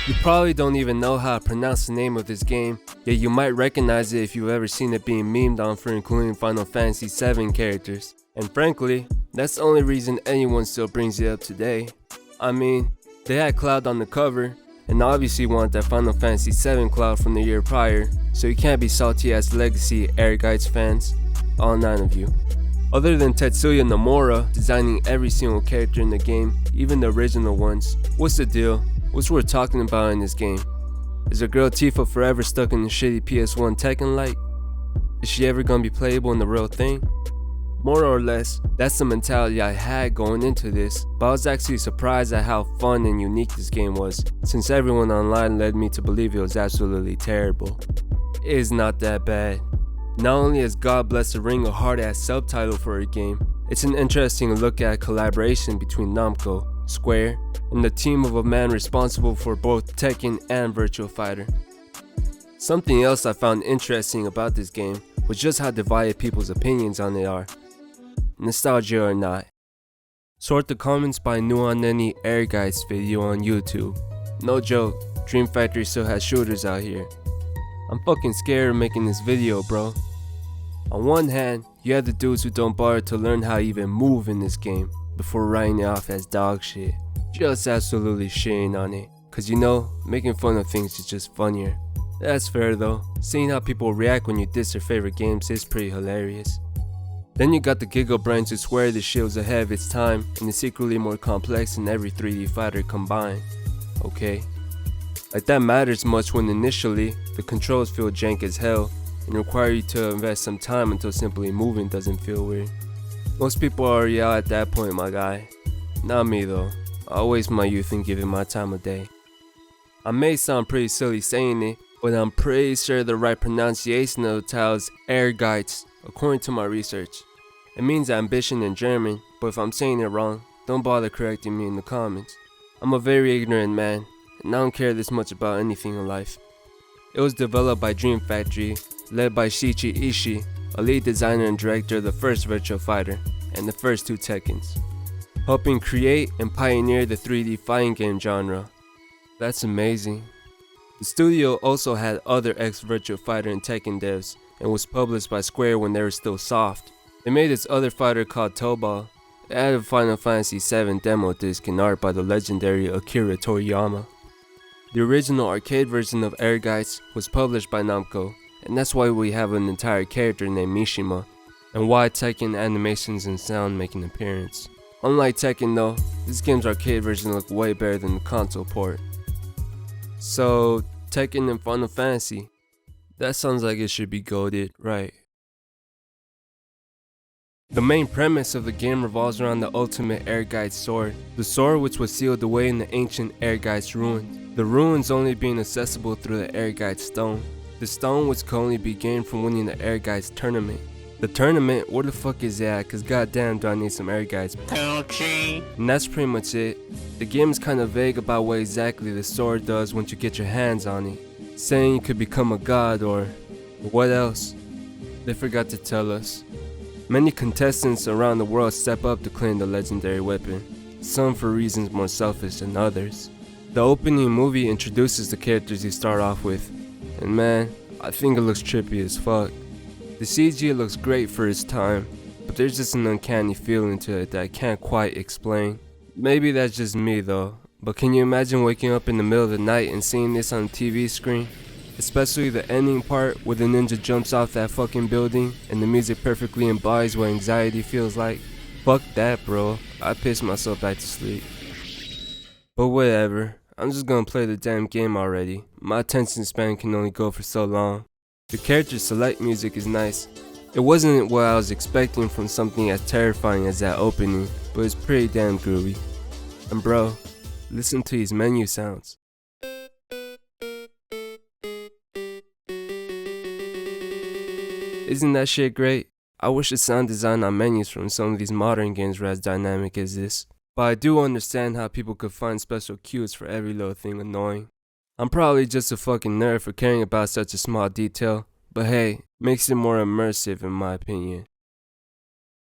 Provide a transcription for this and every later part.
You probably don't even know how to pronounce the name of this game, yet you might recognize it if you've ever seen it being memed on for including Final Fantasy VII characters. And frankly, that's the only reason anyone still brings it up today. I mean, they had Cloud on the cover, and obviously want that Final Fantasy VII Cloud from the year prior, so you can't be salty as Legacy Ehrgeiz fans, all 9 of you. Other than Tetsuya Nomura designing every single character in the game, even the original ones, what's the deal? What's worth talking about in this game? Is the girl Tifa forever stuck in the shitty PS1 Tekken light? Is she ever gonna be playable in the real thing? More or less, that's the mentality I had going into this, but I was actually surprised at how fun and unique this game was, since everyone online led me to believe it was absolutely terrible. It is not that bad. Not only has God Bless the Ring a hard-ass subtitle for a game, it's an interesting look at collaboration between Namco, Square, and the team of a man responsible for both Tekken and Virtua Fighter. Something else I found interesting about this game was just how divided people's opinions on it are. Nostalgia or not. Sort the comments by Nuaneni Ehrgeiz video on YouTube. No joke, Dream Factory still has shooters out here. I'm fucking scared of making this video, bro. On one hand, you have the dudes who don't bother to learn how to even move in this game before writing it off as dog shit. Just absolutely shitting on it. Cause you know, making fun of things is just funnier. That's fair though, seeing how people react when you diss their favorite games is pretty hilarious. Then you got the giggle brains who swear this shit was ahead of its time and is secretly more complex than every 3D fighter combined. Okay. Like that matters much when initially, the controls feel jank as hell and require you to invest some time until simply moving doesn't feel weird. Most people are already out at that point, my guy. Not me though. I waste my youth and give it my time of day. I may sound pretty silly saying it, but I'm pretty sure the right pronunciation of the title is Ehrgeiz, according to my research. It means ambition in German, but if I'm saying it wrong, don't bother correcting me in the comments. I'm a very ignorant man, and I don't care this much about anything in life. It was developed by Dream Factory, led by Shiichi Ishii, a lead designer and director of the first Virtua Fighter, and the first 2 Tekkens, helping create and pioneer the 3D fighting game genre. That's amazing. The studio also had other ex-Virtua Fighter and Tekken devs, and was published by Square when they were still soft. They made this other fighter called Tobal. It had a Final Fantasy VII demo disc and art by the legendary Akira Toriyama. The original arcade version of Ehrgeiz was published by Namco, and that's why we have an entire character named Mishima, and why Tekken animations and sound make an appearance. Unlike Tekken though, this game's arcade version looked way better than the console port. So, Tekken and Final Fantasy, that sounds like it should be goated, right? The main premise of the game revolves around the ultimate Ehrgeiz sword, the sword which was sealed away in the ancient Ehrgeiz ruins, the ruins only being accessible through the Ehrgeiz stone, the stone which could only be gained from winning the Ehrgeiz tournament. The tournament, where the fuck is it at, cause goddamn do I need some Ehrgeiz. And that's pretty much it. The game is kinda vague about what exactly the sword does once you get your hands on it, saying you could become a god or what else? They forgot to tell us. Many contestants around the world step up to claim the legendary weapon, some for reasons more selfish than others. The opening movie introduces the characters you start off with, and man, I think it looks trippy as fuck. The CG looks great for its time, but there's just an uncanny feeling to it that I can't quite explain. Maybe that's just me though, but can you imagine waking up in the middle of the night and seeing this on a TV screen? Especially the ending part where the ninja jumps off that fucking building and the music perfectly embodies what anxiety feels like. Fuck that, bro. I pissed myself back to sleep. But whatever, I'm just gonna play the damn game already. My attention span can only go for so long. The character select music is nice. It wasn't what I was expecting from something as terrifying as that opening, but it's pretty damn groovy. And bro, listen to these menu sounds. Isn't that shit great? I wish the sound design on menus from some of these modern games were as dynamic as this. But I do understand how people could find special cues for every little thing annoying. I'm probably just a fucking nerd for caring about such a small detail, but hey, makes it more immersive in my opinion.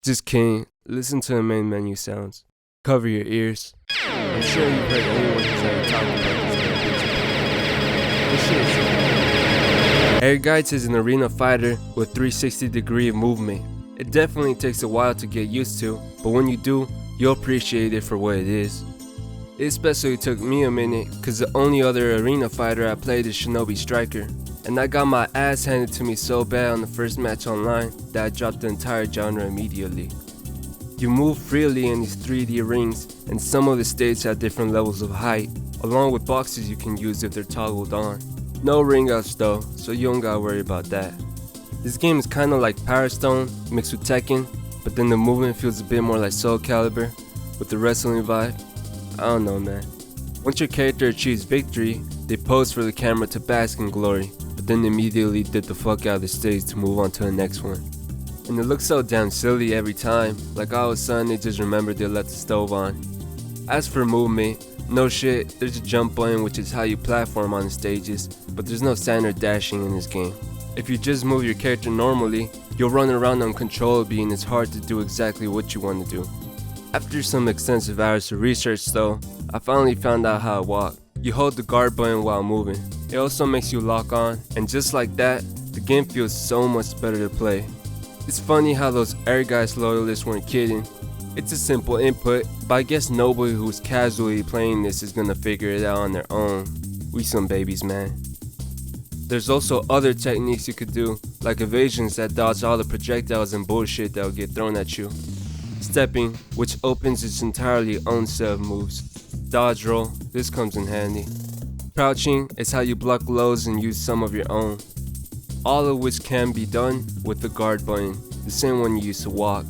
Just kidding, listen to the main menu sounds. Cover your ears. I'm sure you've heard anyone who's ever talked about this game. This shit is Ehrgeiz is an arena fighter with 360-degree movement. It definitely takes a while to get used to, but when you do, you'll appreciate it for what it is. It especially took me a minute, cause the only other arena fighter I played is Shinobi Striker, and I got my ass handed to me so bad on the first match online that I dropped the entire genre immediately. You move freely in these 3D rings, and some of the stages have different levels of height, along with boxes you can use if they're toggled on. No ring ups though, so you don't gotta worry about that. This game is kinda like Power Stone mixed with Tekken, but then the movement feels a bit more like Soul Calibur with the wrestling vibe. I don't know, man. Once your character achieves victory, they pose for the camera to bask in glory, but then immediately dip the fuck out of the stage to move on to the next one. And it looks so damn silly every time, like all of a sudden they just remembered they left the stove on. As for movement, no shit, there's a jump button which is how you platform on the stages, but there's no standard dashing in this game. If you just move your character normally, you'll run around uncontrollably and it's hard to do exactly what you want to do. After some extensive hours of research though, I finally found out how to walk. You hold the guard button while moving. It also makes you lock on, and just like that, the game feels so much better to play. It's funny how those Ehrgeiz loyalists weren't kidding. It's a simple input, but I guess nobody who's casually playing this is gonna figure it out on their own. We some babies, man. There's also other techniques you could do, like evasions that dodge all the projectiles and bullshit that'll get thrown at you. Stepping, which opens its entirely own set of moves. Dodge roll, this comes in handy. Crouching is how you block lows and use some of your own. All of which can be done with the guard button, the same one you use to walk.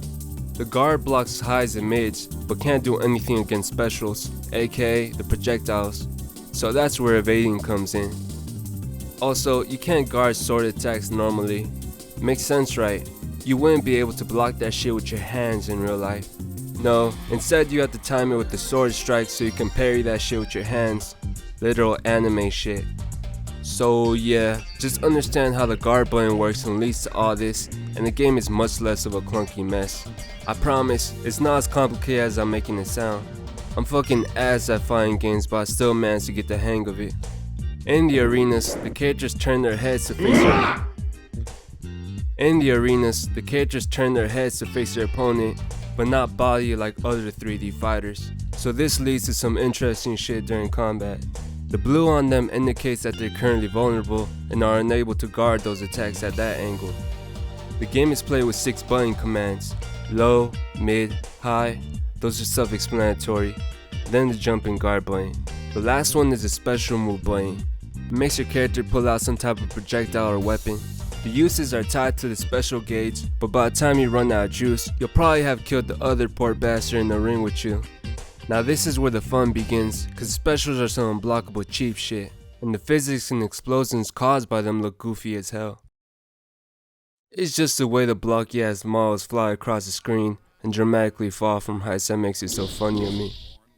The guard blocks highs and mids, but can't do anything against specials, aka the projectiles, so that's where evading comes in. Also, you can't guard sword attacks normally. Makes sense, right? You wouldn't be able to block that shit with your hands in real life. No, instead you have to time it with the sword strike so you can parry that shit with your hands. Literal anime shit. So yeah, just understand how the guard button works and leads to all this, and the game is much less of a clunky mess. I promise, it's not as complicated as I'm making it sound. I'm fucking ass at fighting games, but I still managed to get the hang of it. In the arenas, the characters turn their heads to face their opponent, but not body like other 3D fighters. So this leads to some interesting shit during combat. The blue on them indicates that they're currently vulnerable and are unable to guard those attacks at that angle. The game is played with 6 button commands: low, mid, high, those are self-explanatory, then the jump and guard button. The last one is a special move button. It makes your character pull out some type of projectile or weapon. The uses are tied to the special gauge, but by the time you run out of juice, you'll probably have killed the other poor bastard in the ring with you. Now this is where the fun begins, cause specials are some unblockable cheap shit, and the physics and explosions caused by them look goofy as hell. It's just the way the blocky ass models fly across the screen and dramatically fall from heights that makes it so funny to me.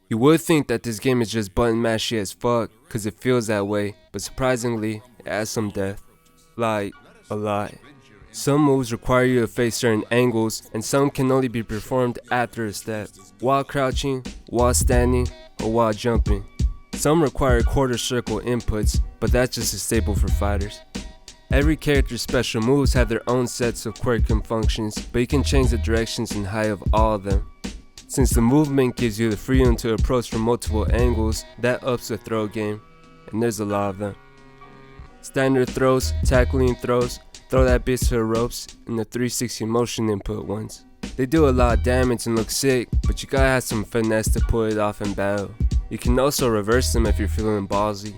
You would think that this game is just button mashy as fuck, cause it feels that way, but surprisingly, it has some depth. Like, a lot. Some moves require you to face certain angles, and some can only be performed after a step, while crouching, while standing, or while jumping. Some require quarter circle inputs, but that's just a staple for fighters. Every character's special moves have their own sets of quirk and functions, but you can change the directions and height of all of them. Since the movement gives you the freedom to approach from multiple angles, that ups the throw game, and there's a lot of them. Standard throws, tackling throws, throw that bitch to the ropes, and the 360 motion input ones. They do a lot of damage and look sick, but you gotta have some finesse to pull it off in battle. You can also reverse them if you're feeling ballsy.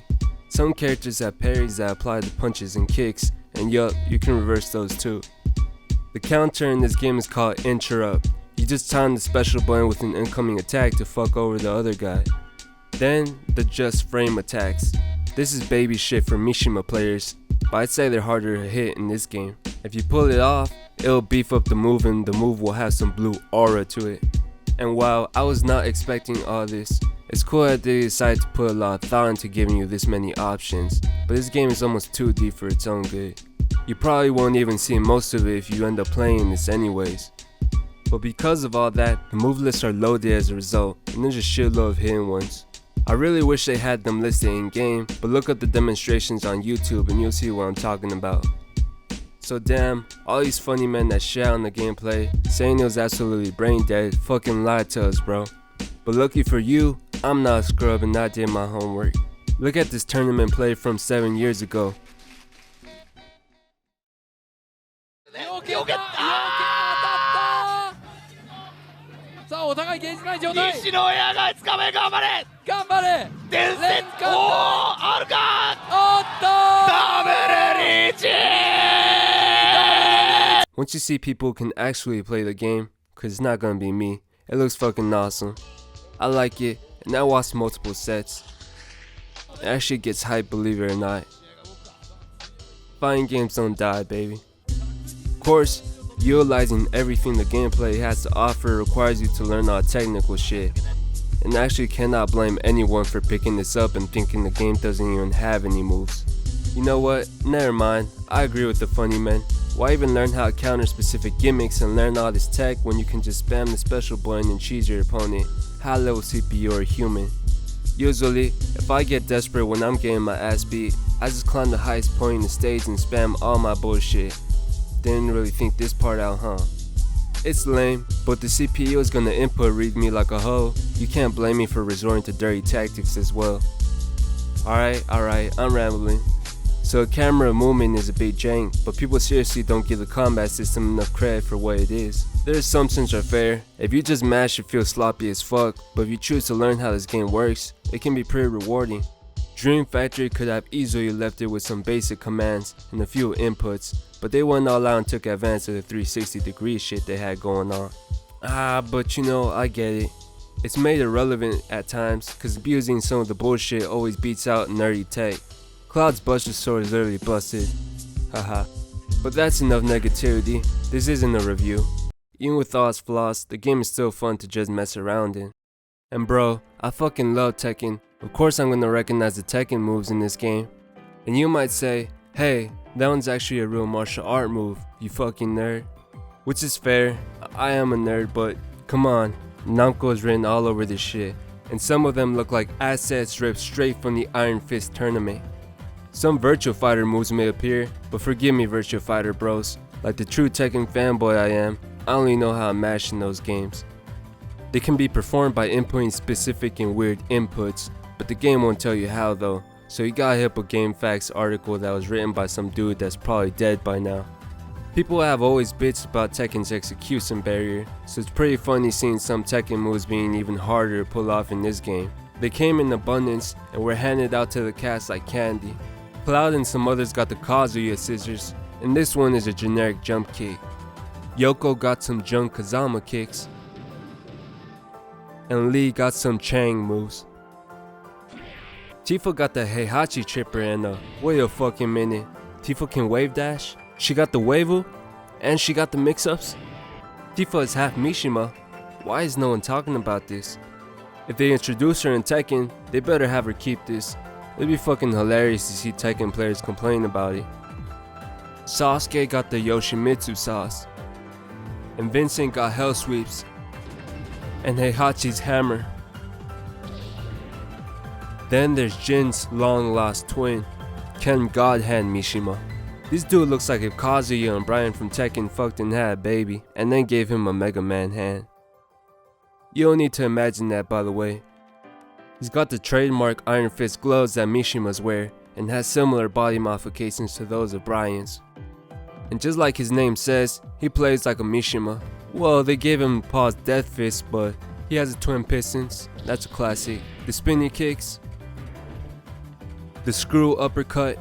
Some characters have parries that apply to punches and kicks, and yup, you can reverse those too. The counter in this game is called interrupt. You just time the special button with an incoming attack to fuck over the other guy. Then, the just frame attacks. This is baby shit for Mishima players, but I'd say they're harder to hit in this game. If you pull it off, it'll beef up the move and the move will have some blue aura to it. And while I was not expecting all this, it's cool that they decided to put a lot of thought into giving you this many options, but this game is almost too deep for its own good. You probably won't even see most of it if you end up playing this anyways. But because of all that, the move lists are loaded as a result, and there's a shitload of hidden ones. I really wish they had them listed in game, but look up the demonstrations on YouTube and you'll see what I'm talking about. So damn, all these funny men that shit on the gameplay, saying it was absolutely brain dead, fucking lied to us, bro. But lucky for you, I'm not a scrub and I did my homework. Look at this tournament play from 7 years ago. Once you see people who can actually play the game, cause it's not gonna be me, it looks fucking awesome. I like it, and I watched multiple sets. That shit gets hype, believe it or not. Fighting games don't die, baby. Of course, utilizing everything the gameplay has to offer requires you to learn all technical shit. And I actually cannot blame anyone for picking this up and thinking the game doesn't even have any moves. You know what? Never mind. I agree with the funny men. Why even learn how to counter specific gimmicks and learn all this tech when you can just spam the special button and cheese your opponent, high level CPU or human? Usually, if I get desperate when I'm getting my ass beat, I just climb the highest point in the stage and spam all my bullshit. Didn't really think this part out, huh? It's lame, but the CPU is gonna input read me like a hoe. You can't blame me for resorting to dirty tactics as well. Alright, I'm rambling. So camera movement is a bit jank, but people seriously don't give the combat system enough credit for what it is. Their assumptions are fair. If you just mash it feels sloppy as fuck, but if you choose to learn how this game works, it can be pretty rewarding. Dream Factory could have easily left it with some basic commands and a few inputs, but they went all out and took advantage of the 360 degree shit they had going on. But you know, I get it. It's made irrelevant at times, cause abusing some of the bullshit always beats out nerdy tech. Cloud's Buster Sword is literally busted. Haha. But that's enough negativity. This isn't a review. Even with all its flaws, the game is still fun to just mess around in. And bro, I fucking love Tekken. Of course I'm gonna recognize the Tekken moves in this game. And you might say, hey, that one's actually a real martial art move, you fucking nerd. Which is fair, I am a nerd, but come on, Namco is written all over this shit. And some of them look like assets ripped straight from the Iron Fist tournament. Some Virtua Fighter moves may appear, but forgive me Virtua Fighter bros. Like the true Tekken fanboy I am, I only know how to mash in those games. They can be performed by inputting specific and weird inputs, but the game won't tell you how though, so you gotta hit up a GameFAQs article that was written by some dude that's probably dead by now. People have always bitched about Tekken's execution barrier, so it's pretty funny seeing some Tekken moves being even harder to pull off in this game. They came in abundance and were handed out to the cast like candy. Cloud and some others got the Kazuya scissors, and this one is a generic jump kick. Yoko got some Jun Kazama kicks, and Lee got some Chang moves. Tifa got the Heihachi tripper and wait a fucking minute, Tifa can wave dash? She got the Wavu? And she got the mix-ups? Tifa is half Mishima. Why is no one talking about this? If they introduce her in Tekken, they better have her keep this. It'd be fucking hilarious to see Tekken players complain about it. Sasuke got the Yoshimitsu sauce. And Vincent got Hell Sweeps. And Heihachi's hammer. Then there's Jin's long lost twin, Ken Godhand Mishima. This dude looks like if Kazuya and Brian from Tekken fucked and had a baby, and then gave him a Mega Man hand. You don't need to imagine that, by the way. He's got the trademark Iron Fist gloves that Mishimas wear, and has similar body modifications to those of Brian's. And just like his name says, he plays like a Mishima. Well, they gave him Paul's Death Fist, but he has the twin pistons, that's a classic. The spinny kicks, the screw uppercut,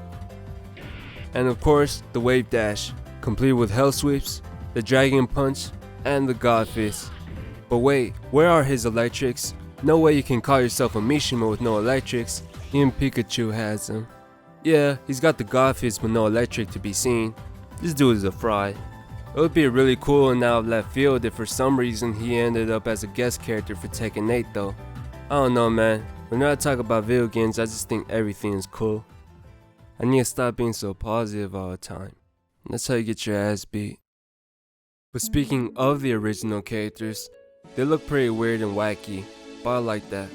and of course, the wave dash, complete with hell sweeps, the dragon punch, and the god fist. But wait, where are his electrics? No way you can call yourself a Mishima with no electrics. Even Pikachu has them. Yeah, he's got the god fist but no electric to be seen. This dude is a fraud. It would be really cool and out of left field if for some reason he ended up as a guest character for Tekken 8 though. I don't know, man. Whenever I talk about video games, I just think everything is cool. I need to stop being so positive all the time. That's how you get your ass beat. But speaking of the original characters, they look pretty weird and wacky, but I like that.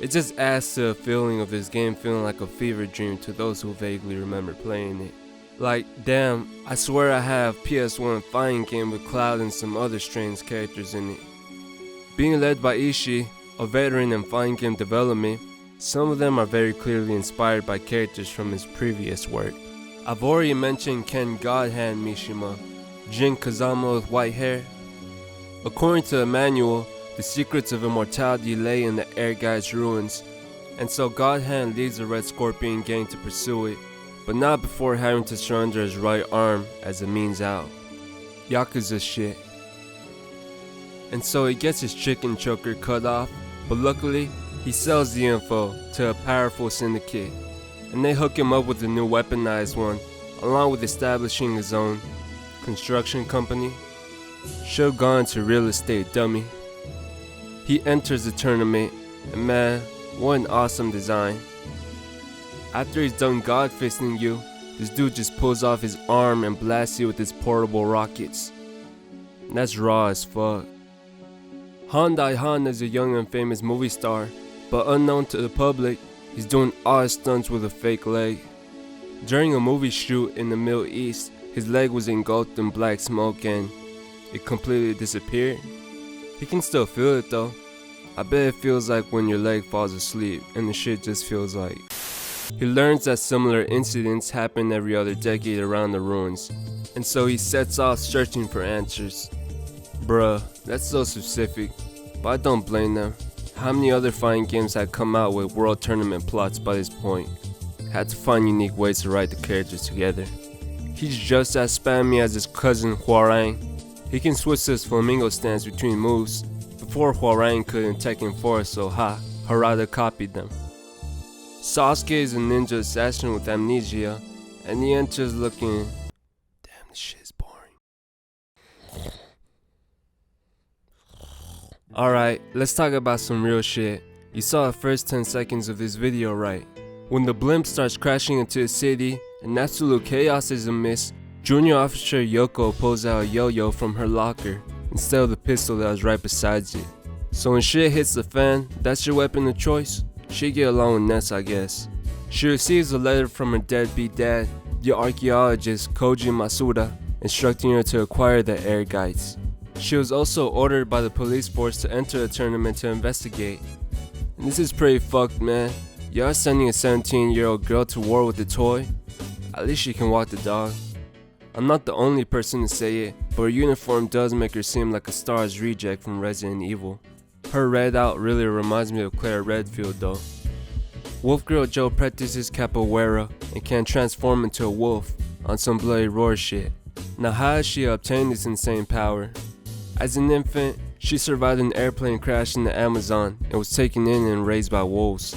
It just adds to the feeling of this game feeling like a fever dream to those who vaguely remember playing it. Like, damn, I swear I have PS1 fighting game with Cloud and some other strange characters in it. Being led by Ishii, a veteran in fighting game development, some of them are very clearly inspired by characters from his previous work. I've already mentioned Ken Godhand Mishima, Jin Kazama with white hair. According to the manual, the secrets of immortality lay in the Ehrgeiz ruins, and so Godhand leads the Red Scorpion gang to pursue it, but not before having to surrender his right arm as a means out. Yakuza shit. And so he gets his chicken choker cut off, but luckily, he sells the info to a powerful syndicate, and they hook him up with a new weaponized one, along with establishing his own construction company. Should've gone to real estate, dummy. He enters the tournament, and man, what an awesome design. After he's done god-fisting you, this dude just pulls off his arm and blasts you with his portable rockets. That's raw as fuck. Handai Han is a young and famous movie star, but unknown to the public, he's doing all his stunts with a fake leg. During a movie shoot in the Middle East, his leg was engulfed in black smoke and it completely disappeared. He can still feel it though. I bet it feels like when your leg falls asleep and the shit just feels like. He learns that similar incidents happen every other decade around the ruins, and so he sets off searching for answers. Bruh, that's so specific, but I don't blame them. How many other fighting games had come out with world tournament plots by this point? Had to find unique ways to write the characters together. He's just as spammy as his cousin Huarang. He can switch to his flamingo stance between moves, before Huarang could in Tekken 4, so Harada copied them. Sasuke is a ninja assassin with amnesia, and he enters looking... Damn, this shit is boring. Alright, let's talk about some real shit. You saw the first 10 seconds of this video, right? When the blimp starts crashing into the city, and absolute chaos is amiss, Junior Officer Yoko pulls out a yo-yo from her locker, instead of the pistol that was right beside it. So when shit hits the fan, that's your weapon of choice? She get along with Ness, I guess. She receives a letter from her deadbeat dad, the archaeologist Koji Masuda, instructing her to acquire the Ehrgeiz. She was also ordered by the police force to enter the tournament to investigate. And this is pretty fucked, man. Y'all sending a 17-year-old girl to war with a toy? At least she can walk the dog. I'm not the only person to say it, but her uniform does make her seem like a Star's reject from Resident Evil. Her red out really reminds me of Claire Redfield though. Wolf Girl Joe practices capoeira and can transform into a wolf on some bloody roar shit. Now how has she obtained this insane power? As an infant, she survived an airplane crash in the Amazon and was taken in and raised by wolves.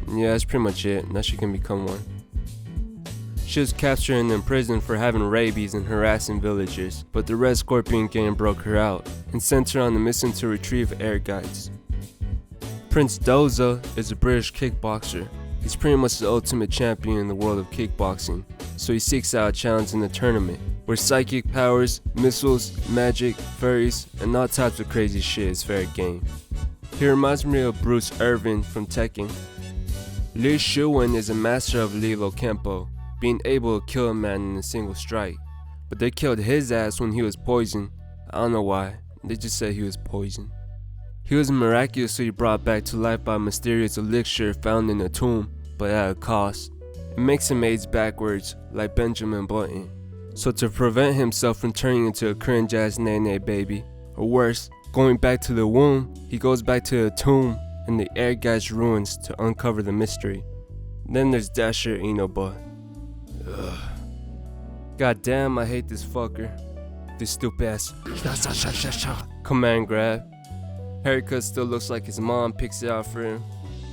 Yeah, that's pretty much it. Now she can become one. She was captured and imprisoned for having rabies and harassing villagers, but the Red Scorpion gang broke her out and sent her on a mission to retrieve Ehrgeiz. Prince Doza is a British kickboxer. He's pretty much the ultimate champion in the world of kickboxing, so he seeks out a challenge in the tournament, where psychic powers, missiles, magic, furries, and all types of crazy shit is fair game. He reminds me of Bruce Irvin from Tekken. Li Shuwen is a master of Lilo Kempo, being able to kill a man in a single strike, but they killed his ass when he was poisoned. I don't know why, they just said he was poisoned. He was miraculously brought back to life by a mysterious elixir found in a tomb, but at a cost. It makes him age backwards, like Benjamin Button. So to prevent himself from turning into a cringe ass nene baby, or worse, going back to the womb, he goes back to the tomb in the Ehrgeiz ruins to uncover the mystery. Then there's Dasher Inoba. Ugh. God damn, I hate this fucker. This stupid ass command grab. Haircut still looks like his mom picks it out for him.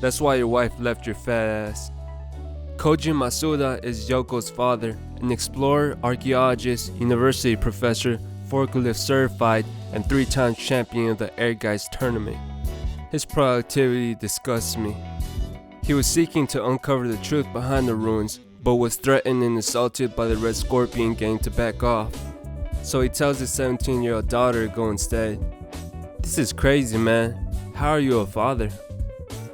That's why your wife left your fat ass. Koji Masuda is Yoko's father, an explorer, archaeologist, university professor, forklift certified, and 3-time champion of the Ehrgeiz tournament. His productivity disgusts me. He was seeking to uncover the truth behind the ruins, but was threatened and assaulted by the Red Scorpion gang to back off. So he tells his 17-year-old daughter to go instead. This is crazy, man. How are you a father?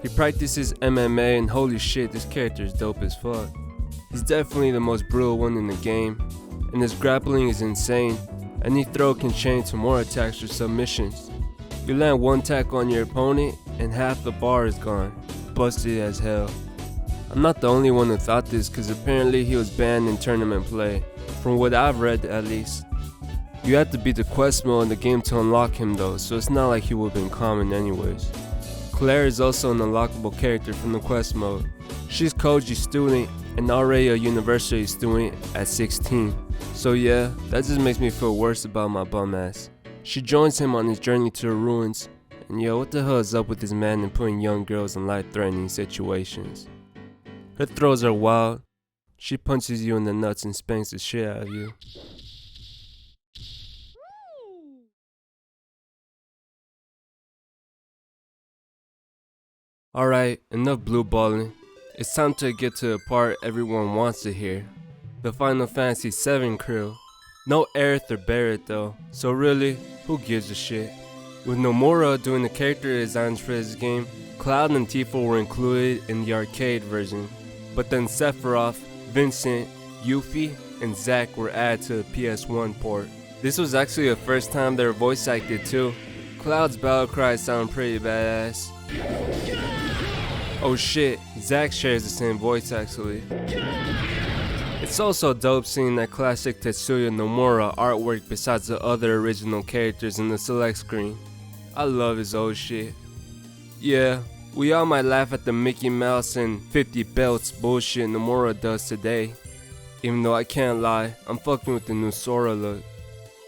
He practices MMA and holy shit, this character is dope as fuck. He's definitely the most brutal one in the game, and his grappling is insane. Any throw can chain to more attacks or submissions. You land one attack on your opponent and half the bar is gone. Busted as hell. I'm not the only one who thought this, cause apparently he was banned in tournament play, from what I've read at least. You have to beat the quest mode in the game to unlock him though, so it's not like he would have been common anyways. Claire is also an unlockable character from the quest mode. She's Koji's student and already a university student at 16. So yeah, that just makes me feel worse about my bum ass. She joins him on his journey to the ruins, and yo, what the hell is up with this man and putting young girls in life-threatening situations? Her throws are wild. She punches you in the nuts and spanks the shit out of you. Alright, enough blue balling. It's time to get to the part everyone wants to hear. The Final Fantasy VII crew. No Aerith or Barrett though, so really, who gives a shit? With Nomura doing the character designs for this game, Cloud and Tifa were included in the arcade version, but then Sephiroth, Vincent, Yuffie, and Zack were added to the PS1 port. This was actually the first time they were voice acted too. Cloud's battle cries sound pretty badass. Oh shit, Zack shares the same voice actually. It's also dope seeing that classic Tetsuya Nomura artwork besides the other original characters in the select screen. I love his old shit. Yeah, we all might laugh at the Mickey Mouse and 50 belts bullshit Nomura does today. Even though I can't lie, I'm fucking with the new Sora look.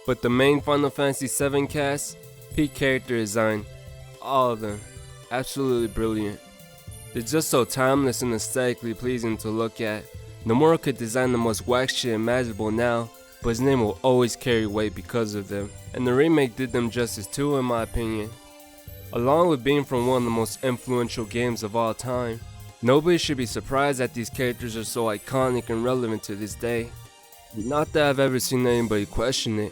But the main Final Fantasy VII cast, peak character design, all of them, absolutely brilliant. They're just so timeless and aesthetically pleasing to look at. Nomura could design the most whack shit imaginable now, but his name will always carry weight because of them. And the remake did them justice too, in my opinion. Along with being from one of the most influential games of all time, nobody should be surprised that these characters are so iconic and relevant to this day. Not that I've ever seen anybody question it.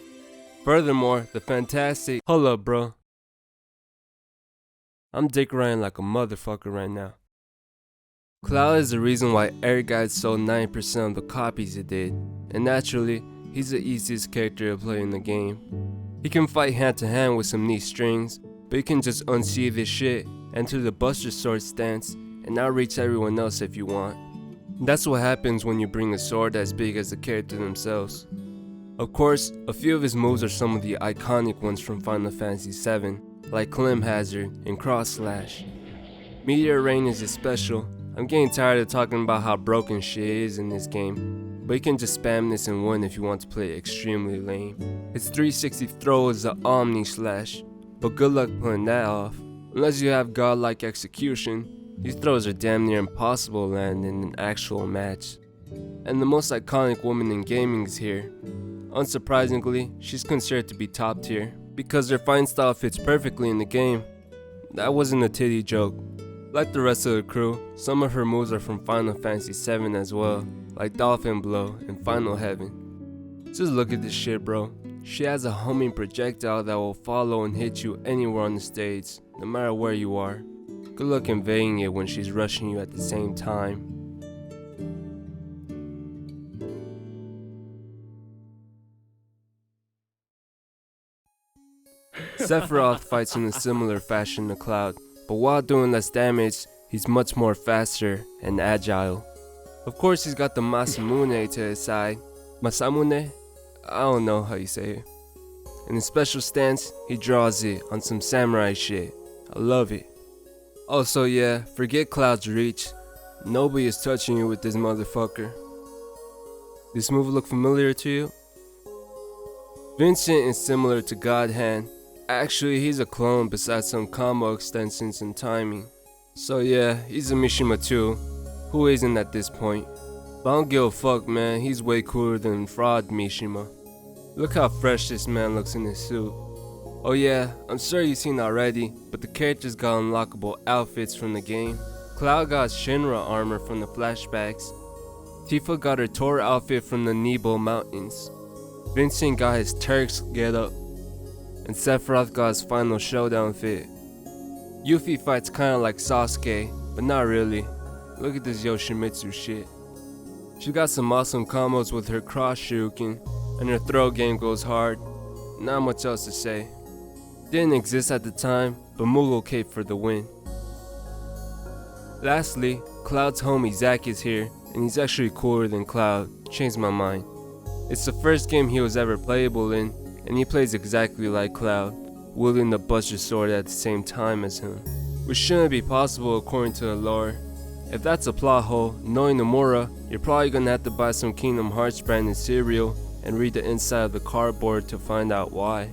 Furthermore, the fantastic— Hold up, bro. I'm dick riding like a motherfucker right now. Cloud is the reason why Ehrgeiz sold 9% of the copies it did, and naturally, he's the easiest character to play in the game. He can fight hand to hand with some neat strings, but you can just unsheath this shit, enter the Buster Sword stance, and outreach everyone else if you want. That's what happens when you bring a sword as big as the character themselves. Of course, a few of his moves are some of the iconic ones from Final Fantasy VII, like Clim Hazard and Cross Slash. Meteor Rain is his special. I'm getting tired of talking about how broken shit is in this game, but you can just spam this and win if you want to play extremely lame. Its 360 throw is the Omni Slash, but good luck pulling that off. Unless you have godlike execution, these throws are damn near impossible to land in an actual match. And the most iconic woman in gaming is here. Unsurprisingly, she's considered to be top tier, because her fighting style fits perfectly in the game. That wasn't a titty joke. Like the rest of the crew, some of her moves are from Final Fantasy VII as well, like Dolphin Blow and Final Heaven. Just look at this shit, bro. She has a homing projectile that will follow and hit you anywhere on the stage, no matter where you are. Good luck invading it when she's rushing you at the same time. Sephiroth fights in a similar fashion to Cloud, but while doing less damage, he's much more faster and agile. Of course, he's got the Masamune to his side. Masamune? I don't know how you say it. In his special stance, he draws it on some samurai shit. I love it. Also, yeah, forget Cloud's reach. Nobody is touching you with this motherfucker. This move look familiar to you? Vincent is similar to God Hand. Actually, he's a clone besides some combo extensions and timing. So yeah, he's a Mishima too. Who isn't at this point? But I don't give a fuck, man. He's way cooler than Fraud Mishima. Look how fresh this man looks in his suit. Oh yeah, I'm sure you've seen already, but the characters got unlockable outfits from the game. Cloud got Shinra armor from the flashbacks. Tifa got her Tor outfit from the Nebo Mountains. Vincent got his Turks getup. And Sephiroth got his final showdown fit. Yuffie fights kinda like Sasuke, but not really. Look at this Yoshimitsu shit. She got some awesome combos with her cross shuriken, and her throw game goes hard. Not much else to say. Didn't exist at the time, but Moogle Cape for the win. Lastly, Cloud's homie Zack is here, and he's actually cooler than Cloud. Changed my mind. It's the first game he was ever playable in, and he plays exactly like Cloud, wielding the Buster Sword at the same time as him, which shouldn't be possible according to the lore. If that's a plot hole, knowing Nomura, you're probably gonna have to buy some Kingdom Hearts branded cereal and read the inside of the cardboard to find out why.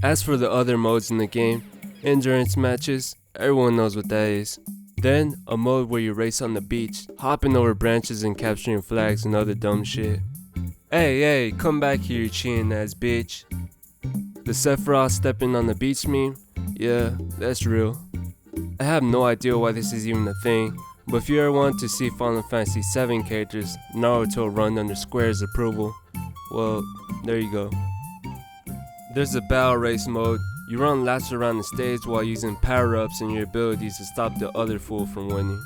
As for the other modes in the game, endurance matches, everyone knows what that is. Then, a mode where you race on the beach, hopping over branches and capturing flags and other dumb shit. Hey, come back here, you cheating ass bitch. The Sephiroth stepping on the beach meme? Yeah, that's real. I have no idea why this is even a thing, but if you ever want to see Final Fantasy VII characters Naruto run under Square's approval, well, there you go. There's a battle race mode. You run laps around the stage while using power-ups and your abilities to stop the other fool from winning.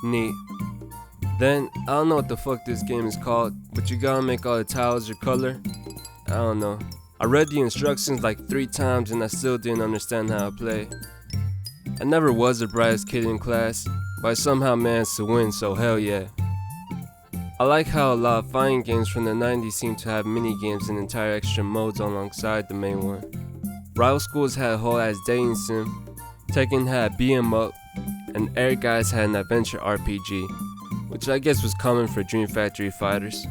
Neat. Then, I don't know what the fuck this game is called, but you gotta make all the tiles your color. I don't know. I read the instructions like 3 times and I still didn't understand how to play. I never was the brightest kid in class, but I somehow managed to win, so hell yeah. I like how a lot of fighting games from the 90s seem to have minigames and entire extra modes alongside the main one. Rival Schools had a whole ass dating sim, Tekken had beat 'em up, and Ehrgeiz had an adventure RPG, which I guess was common for Dream Factory fighters.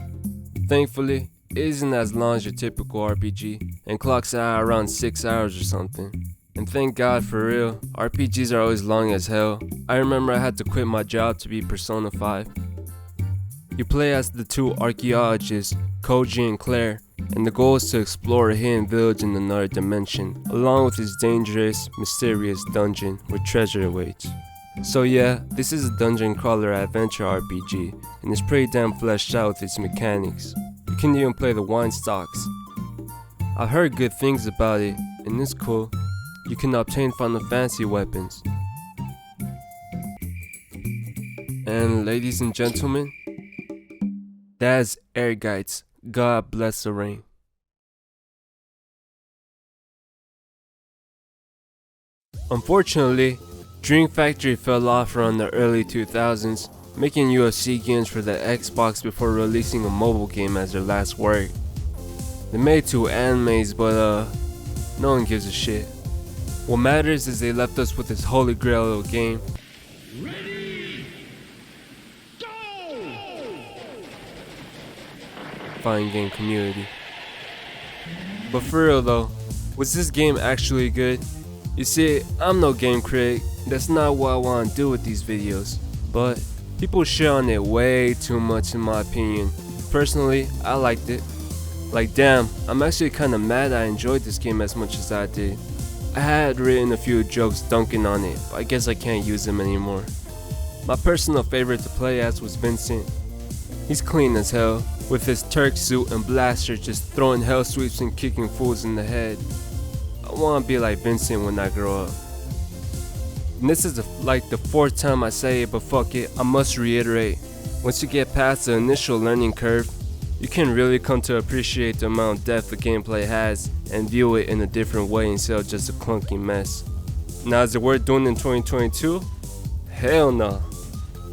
Thankfully, it isn't as long as your typical RPG, and clocks out around 6 hours or something. And thank God for real, RPGs are always long as hell. I remember I had to quit my job to beat Persona 5. You play as the 2 archaeologists, Koji and Claire, and the goal is to explore a hidden village in another dimension, along with its dangerous, mysterious dungeon where treasure awaits. So yeah, this is a dungeon crawler adventure RPG, and it's pretty damn fleshed out with its mechanics. You can even play the wine stocks. I've heard good things about it, and it's cool. You can obtain Final Fantasy weapons. And ladies and gentlemen, that's Ehrgeiz. God bless the rain. Unfortunately, Dream Factory fell off around the early 2000s, making UFC games for the Xbox before releasing a mobile game as their last work. They made 2 animes, but no one gives a shit. What matters is they left us with this holy grail little game. Ready, go! Fine game community. But for real though, was this game actually good? You see, I'm no game critic, that's not what I want to do with these videos, but people shit on it way too much in my opinion. Personally, I liked it. Like damn, I'm actually kinda mad I enjoyed this game as much as I did. I had written a few jokes dunking on it, but I guess I can't use them anymore. My personal favorite to play as was Vincent. He's clean as hell, with his Turk suit and blaster just throwing hell sweeps and kicking fools in the head. I wanna be like Vincent when I grow up. And this is like the 4th time I say it, but fuck it, I must reiterate. Once you get past the initial learning curve, you can really come to appreciate the amount of depth the gameplay has and view it in a different way instead of just a clunky mess. Now is it worth doing in 2022? Hell no.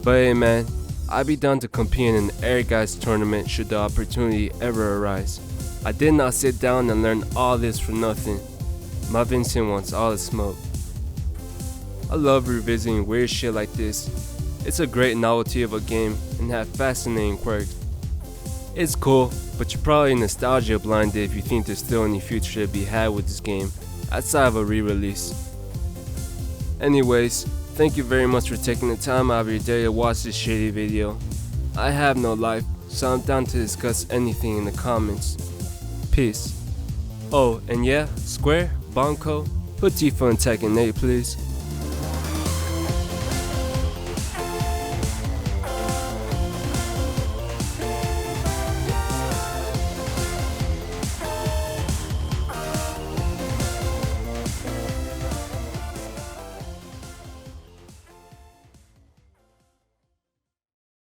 But hey man, I'd be down to compete in an Ehrgeiz tournament should the opportunity ever arise. I did not sit down and learn all this for nothing. My Vincent wants all the smoke. I love revisiting weird shit like this. It's a great novelty of a game and have fascinating quirks. It's cool, but you're probably nostalgia blinded if you think there's still any future to be had with this game, outside of a re-release. Anyways, thank you very much for taking the time out of your day to watch this shitty video. I have no life, so I'm down to discuss anything in the comments. Peace. Oh, and yeah, Square, Banco, put Tifa in Tekken 8 please.